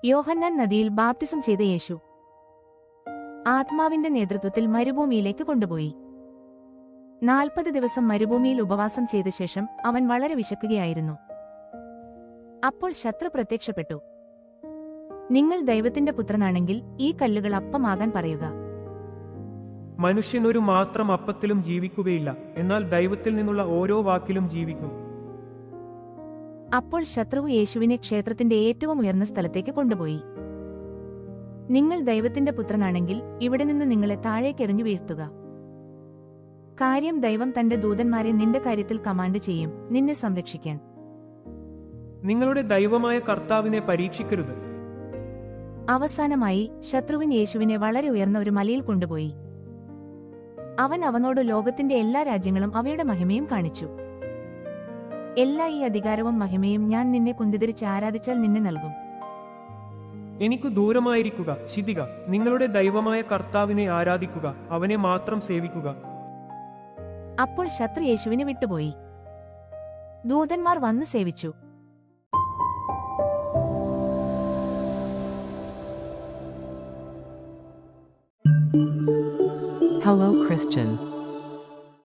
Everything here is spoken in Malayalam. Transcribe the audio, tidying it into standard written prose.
യോഹന്നാൻ നദിയിൽ ബാപ്റ്റിസം ചെയ്ത യേശു ആത്മാവിന്റെ നേതൃത്വത്തിൽ മരുഭൂമിയിലേക്ക് കൊണ്ടുപോയി. 40 ദിവസം മരുഭൂമിയിൽ ഉപവാസം ചെയ്ത ശേഷം അവൻ വളരെ വിശക്കുകയായിരുന്നു. അപ്പോൾ ശത്രു പ്രത്യക്ഷപ്പെട്ടു. നിങ്ങൾ ദൈവത്തിന്റെ പുത്രനാണെങ്കിൽ ഈ കല്ലുകൾ അപ്പമാകാൻ പറയുക. മനുഷ്യൻ ഒരു മാത്രം അപ്പത്തിലും ജീവിക്കുകയില്ല, എന്നാൽ ദൈവത്തിൽ നിന്നുള്ള ഓരോ വാക്കിലും ജീവിക്കും. അപ്പോൾ ശത്രുവ് യേശുവിനെ ക്ഷേത്രത്തിന്റെ ഏറ്റവും ഉയർന്ന സ്ഥലത്തേക്ക് കൊണ്ടുപോയി. നിങ്ങൾ ദൈവത്തിന്റെ പുത്രനാണെങ്കിൽ ഇവിടെ നിന്ന് നിങ്ങളെ താഴേക്കെറിഞ്ഞു വീഴ്ത്തുക. കാര്യം ദൈവം തന്റെ ദൂതന്മാരെ നിന്റെ കാര്യത്തിൽ കമാൻഡ് ചെയ്യും, നിന്നെ സംരക്ഷിക്കാൻ. നിങ്ങളുടെ ദൈവമായ കർത്താവിനെ പരീക്ഷിക്കരുത്. അവസാനമായി ശത്രുവിൻ യേശുവിനെ വളരെ ഉയർന്ന ഒരു മലയിൽ കൊണ്ടുപോയി. അവൻ അവനോട് ലോകത്തിന്റെ എല്ലാ രാജ്യങ്ങളും അവയുടെ മഹിമയും കാണിച്ചു. എല്ലാ ഈ അധികാരവും മഹിമയും ഞാൻ നിന്നെ കുന്തിരിച്ച് ആരാധിച്ചാൽ നിന്നെ നൽകും. എനിക്ക് ദൂരമായിരിക്കുക, ശിതിക. നിങ്ങളുടെ ദൈവമായ കർത്താവിനെ ആരാധിക്കുക, അവനെ മാത്രം സേവിക്കുക. അപ്പോൾ ശത്രു യേശുവിനെ വിട്ടുപോയി. ദൂതന്മാർ വന്ന് സേവിച്ചു. Hello Christian.